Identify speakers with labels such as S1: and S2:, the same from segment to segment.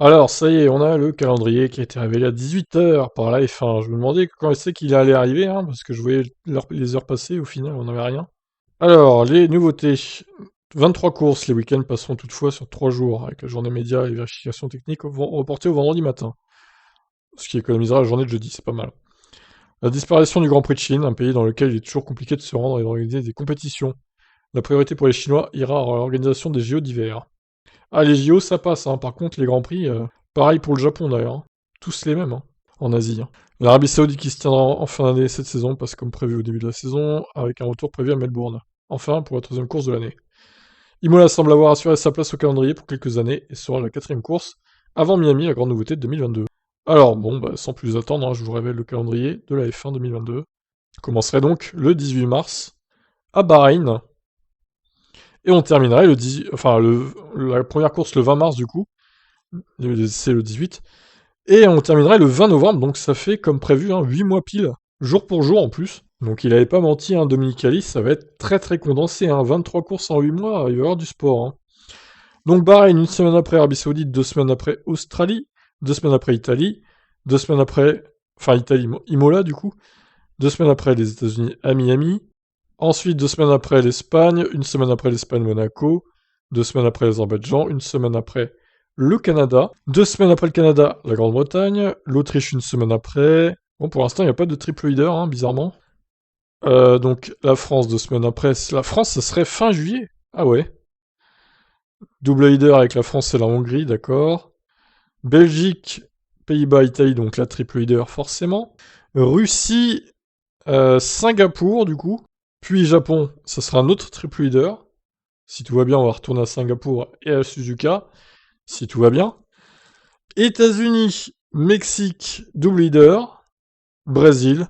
S1: Alors, ça y est, on a le calendrier qui a été révélé à 18 h par la F1. Je me demandais quand c'est qu'il allait arriver, hein, parce que je voyais les heures passer, au final, on n'avait rien. Alors, les nouveautés. 23 courses, les week-ends passeront toutefois sur 3 jours, avec la journée média et vérification technique reportée au vendredi matin. Ce qui économisera la journée de jeudi, c'est pas mal. La disparition du Grand Prix de Chine, un pays dans lequel il est toujours compliqué de se rendre et d'organiser des compétitions. La priorité pour les Chinois ira à l'organisation des JO d'hiver. Ah, les JO, ça passe, hein. Par contre, les Grands Prix, pareil pour le Japon d'ailleurs, hein. Tous les mêmes, hein, en Asie, hein. L'Arabie Saoudite qui se tiendra en fin d'année cette saison passe comme prévu au début de la saison, avec un retour prévu à Melbourne. Enfin, pour la troisième course de l'année. Imola semble avoir assuré sa place au calendrier pour quelques années et sera la quatrième course, avant Miami, la grande nouveauté de 2022. Alors bon, bah, sans plus attendre, hein, je vous révèle le calendrier de la F1 2022. Commencerait donc le 18 mars à Bahreïn, et on terminerait la première course le 20 mars du coup, c'est le 18, et on terminerait le 20 novembre, donc ça fait comme prévu, hein, 8 mois pile, jour pour jour en plus. Donc il avait pas menti, hein, Dominicali, ça va être très très condensé, hein, 23 courses en 8 mois, il va y avoir du sport, hein. Donc Bahreïn, une semaine après Arabie Saoudite, 2 semaines après Australie, 2 semaines après Italie, 2 semaines après, enfin Italie, Imola du coup, 2 semaines après les États-Unis à Miami, ensuite 2 semaines après l'Espagne, une semaine après l'Espagne Monaco, 2 semaines après l'Azerbaïdjan, une semaine après le Canada, 2 semaines après le Canada la Grande-Bretagne, l'Autriche une semaine après. Bon, pour l'instant il n'y a pas de triple leader, hein, bizarrement. Donc la France 2 semaines après. La France, ça serait fin juillet. Ah ouais. Double leader avec la France et la Hongrie, d'accord. Belgique, Pays-Bas, Italie, donc la triple leader forcément. Russie, Singapour du coup. Puis Japon, ça sera un autre triple leader. Si tout va bien, on va retourner à Singapour et à Suzuka. Si tout va bien. États-Unis, Mexique, double leader. Brésil,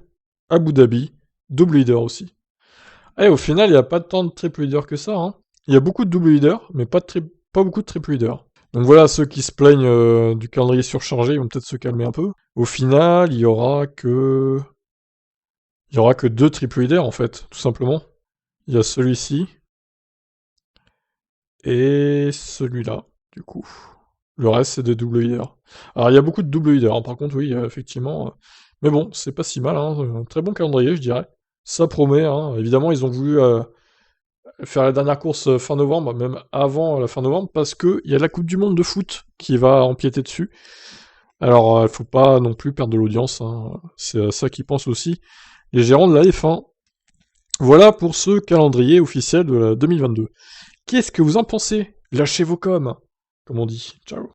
S1: Abu Dhabi, double leader aussi. Et au final, il n'y a pas tant de triple leader que ça, hein. Il y a beaucoup de double leader, mais pas beaucoup de triple leader. Donc voilà, ceux qui se plaignent du calendrier surchargé, ils vont peut-être se calmer un peu. Au final, il y aura que 2 triple leaders en fait, tout simplement. Il y a celui-ci et celui-là, du coup. Le reste, c'est des double leaders. Alors, il y a beaucoup de double leaders, hein, par contre, oui, effectivement. Mais bon, c'est pas si mal, hein. Un très bon calendrier, je dirais. Ça promet, hein. Évidemment, ils ont voulu faire la dernière course fin novembre, même avant la fin novembre, parce qu'il y a la Coupe du Monde de foot qui va empiéter dessus. Alors, faut pas non plus perdre de l'audience, hein. C'est à ça qu'ils pensent aussi les gérants de la F1. Voilà pour ce calendrier officiel de la 2022. Qu'est-ce que vous en pensez? Lâchez vos coms, comme on dit. Ciao.